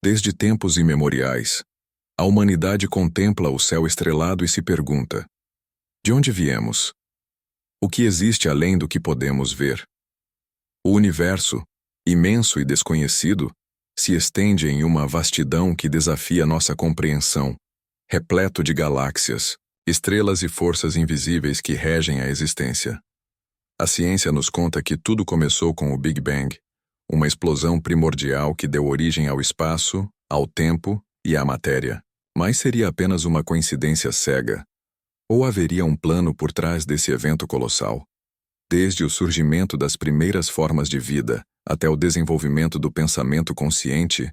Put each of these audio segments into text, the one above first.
Desde tempos imemoriais, a humanidade contempla o céu estrelado e se pergunta: de onde viemos? O que existe além do que podemos ver? O universo, imenso e desconhecido, se estende em uma vastidão que desafia nossa compreensão, repleto de galáxias, estrelas e forças invisíveis que regem a existência. A ciência nos conta que tudo começou com o Big Bang, uma explosão primordial que deu origem ao espaço, ao tempo e à matéria. Mas seria apenas uma coincidência cega? Ou haveria um plano por trás desse evento colossal? Desde o surgimento das primeiras formas de vida até o desenvolvimento do pensamento consciente,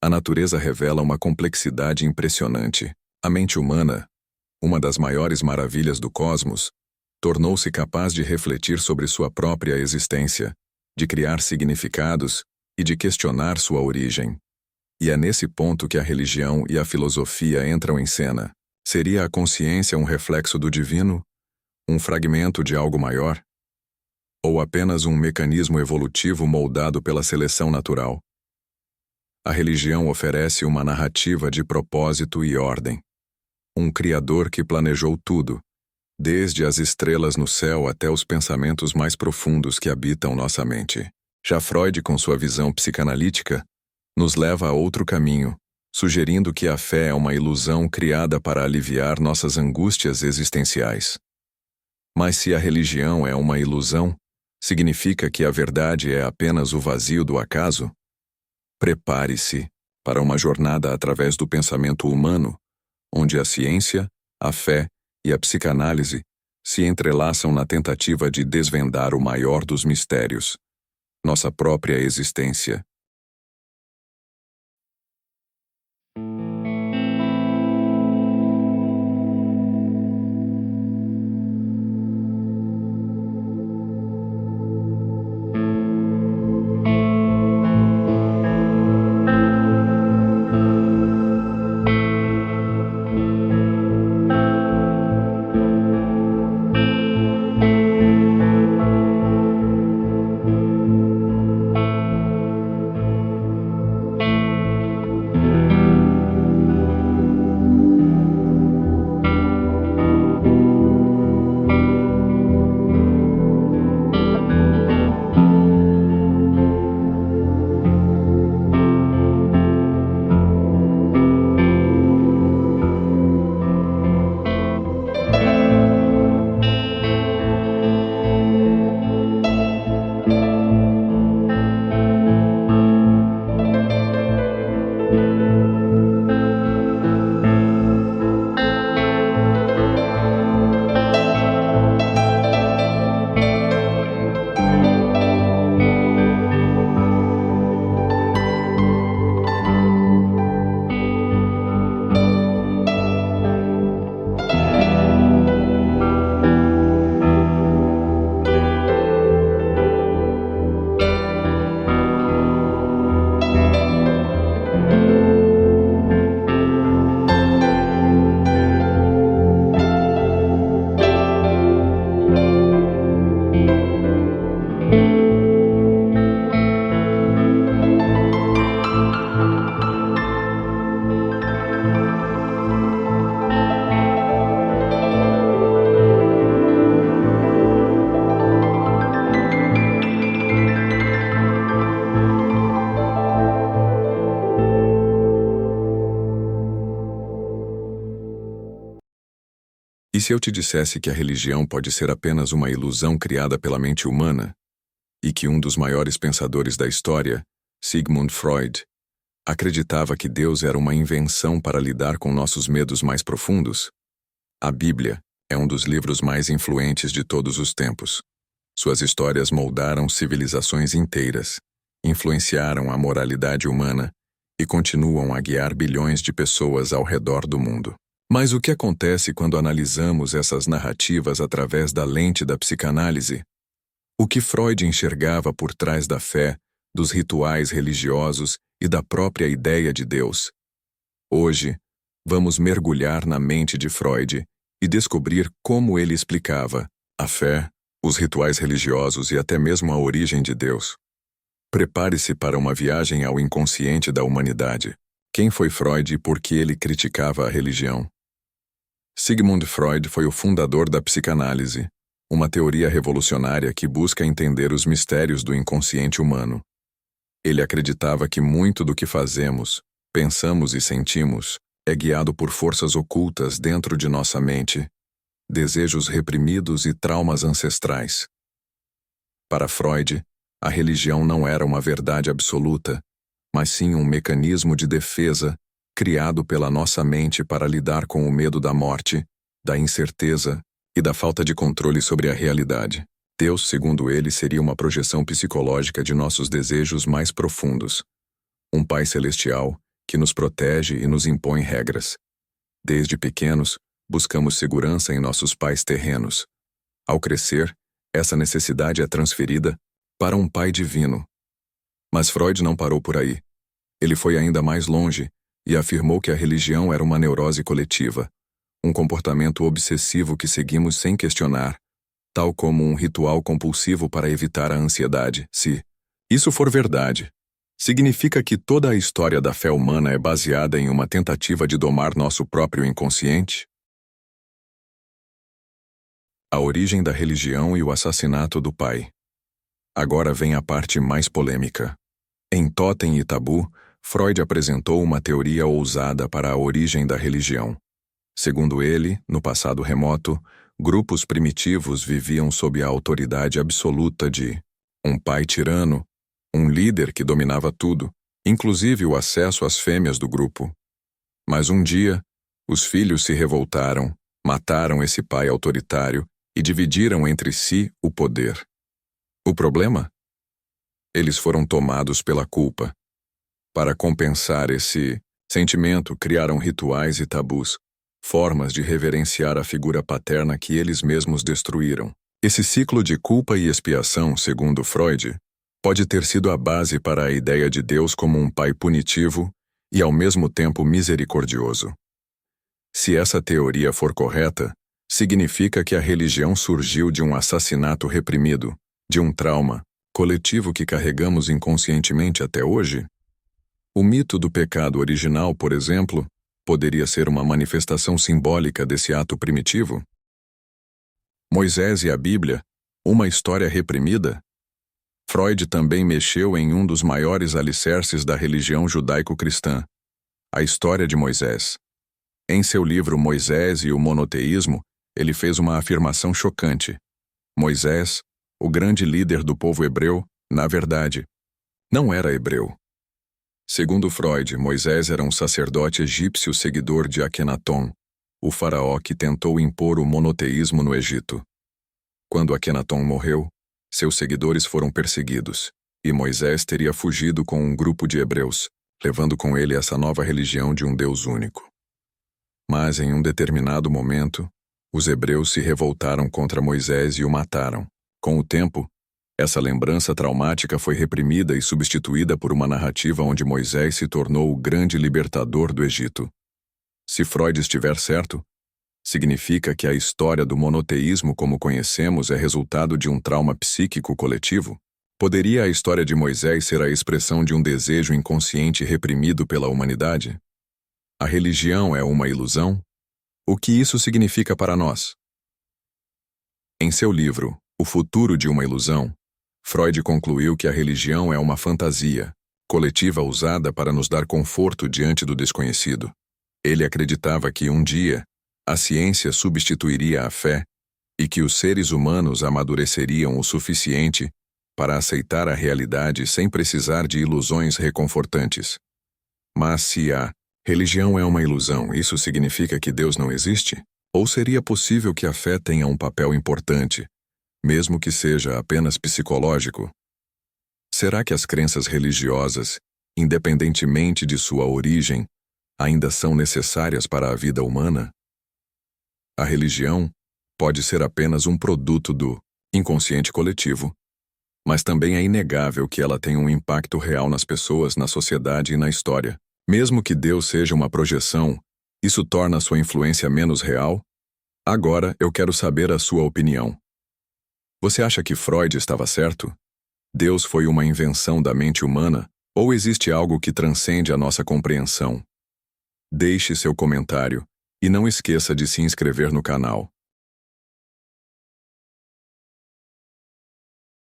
a natureza revela uma complexidade impressionante. A mente humana, uma das maiores maravilhas do cosmos, tornou-se capaz de refletir sobre sua própria existência, de criar significados e de questionar sua origem. E é nesse ponto que a religião e a filosofia entram em cena. Seria a consciência um reflexo do divino? Um fragmento de algo maior? Ou apenas um mecanismo evolutivo moldado pela seleção natural? A religião oferece uma narrativa de propósito e ordem. Um Criador que planejou tudo, desde as estrelas no céu até os pensamentos mais profundos que habitam nossa mente. Já Freud, com sua visão psicanalítica, nos leva a outro caminho, sugerindo que a fé é uma ilusão criada para aliviar nossas angústias existenciais. Mas se a religião é uma ilusão, significa que a verdade é apenas o vazio do acaso? Prepare-se para uma jornada através do pensamento humano, onde a ciência, a fé e a psicanálise se entrelaçam na tentativa de desvendar o maior dos mistérios, nossa própria existência. se eu te dissesse que a religião pode ser apenas uma ilusão criada pela mente humana, e que um dos maiores pensadores da história, Sigmund Freud, acreditava que Deus era uma invenção para lidar com nossos medos mais profundos? A Bíblia é um dos livros mais influentes de todos os tempos. Suas histórias moldaram civilizações inteiras, influenciaram a moralidade humana e continuam a guiar bilhões de pessoas ao redor do mundo. Mas o que acontece quando analisamos essas narrativas através da lente da psicanálise? O que Freud enxergava por trás da fé, dos rituais religiosos e da própria ideia de Deus? Hoje, vamos mergulhar na mente de Freud e descobrir como ele explicava a fé, os rituais religiosos e até mesmo a origem de Deus. Prepare-se para uma viagem ao inconsciente da humanidade. Quem foi Freud e por que ele criticava a religião? Sigmund Freud foi o fundador da psicanálise, uma teoria revolucionária que busca entender os mistérios do inconsciente humano. Ele acreditava que muito do que fazemos, pensamos e sentimos é guiado por forças ocultas dentro de nossa mente, desejos reprimidos e traumas ancestrais. Para Freud, a religião não era uma verdade absoluta, mas sim um mecanismo de defesa criado pela nossa mente para lidar com o medo da morte, da incerteza e da falta de controle sobre a realidade. Deus, segundo ele, seria uma projeção psicológica de nossos desejos mais profundos. Um Pai celestial que nos protege e nos impõe regras. Desde pequenos, buscamos segurança em nossos pais terrenos. Ao crescer, essa necessidade é transferida para um Pai divino. Mas Freud não parou por aí. Ele foi ainda mais longe e afirmou que a religião era uma neurose coletiva, um comportamento obsessivo que seguimos sem questionar, tal como um ritual compulsivo para evitar a ansiedade. Se isso for verdade, significa que toda a história da fé humana é baseada em uma tentativa de domar nosso próprio inconsciente? A origem da religião e o assassinato do pai. Agora vem a parte mais polêmica. Em Totem e Tabu, Freud apresentou uma teoria ousada para a origem da religião. Segundo ele, no passado remoto, grupos primitivos viviam sob a autoridade absoluta de um pai tirano, um líder que dominava tudo, inclusive o acesso às fêmeas do grupo. Mas um dia, os filhos se revoltaram, mataram esse pai autoritário e dividiram entre si o poder. O problema? Eles foram tomados pela culpa. Para compensar esse sentimento, criaram rituais e tabus, formas de reverenciar a figura paterna que eles mesmos destruíram. Esse ciclo de culpa e expiação, segundo Freud, pode ter sido a base para a ideia de Deus como um pai punitivo e ao mesmo tempo misericordioso. Se essa teoria for correta, significa que a religião surgiu de um assassinato reprimido, de um trauma coletivo que carregamos inconscientemente até hoje? O mito do pecado original, por exemplo, poderia ser uma manifestação simbólica desse ato primitivo? Moisés e a Bíblia, uma história reprimida? Freud também mexeu em um dos maiores alicerces da religião judaico-cristã, a história de Moisés. Em seu livro Moisés e o Monoteísmo, ele fez uma afirmação chocante. Moisés, o grande líder do povo hebreu, na verdade, não era hebreu. Segundo Freud, Moisés era um sacerdote egípcio seguidor de Akenaton, o faraó que tentou impor o monoteísmo no Egito. Quando Akenaton morreu, seus seguidores foram perseguidos, e Moisés teria fugido com um grupo de hebreus, levando com ele essa nova religião de um Deus único. Mas em um determinado momento, os hebreus se revoltaram contra Moisés e o mataram. Com o tempo, essa lembrança traumática foi reprimida e substituída por uma narrativa onde Moisés se tornou o grande libertador do Egito. Se Freud estiver certo, significa que a história do monoteísmo como conhecemos é resultado de um trauma psíquico coletivo? Poderia a história de Moisés ser a expressão de um desejo inconsciente reprimido pela humanidade? A religião é uma ilusão? O que isso significa para nós? Em seu livro, O Futuro de uma Ilusão, Freud concluiu que a religião é uma fantasia coletiva usada para nos dar conforto diante do desconhecido. Ele acreditava que um dia a ciência substituiria a fé e que os seres humanos amadureceriam o suficiente para aceitar a realidade sem precisar de ilusões reconfortantes. Mas se a religião é uma ilusão, isso significa que Deus não existe? Ou seria possível que a fé tenha um papel importante, mesmo que seja apenas psicológico? Será que as crenças religiosas, independentemente de sua origem, ainda são necessárias para a vida humana? A religião pode ser apenas um produto do inconsciente coletivo, mas também é inegável que ela tem um impacto real nas pessoas, na sociedade e na história. Mesmo que Deus seja uma projeção, isso torna sua influência menos real? Agora eu quero saber a sua opinião. Você acha que Freud estava certo? Deus foi uma invenção da mente humana, ou existe algo que transcende a nossa compreensão? Deixe seu comentário e não esqueça de se inscrever no canal.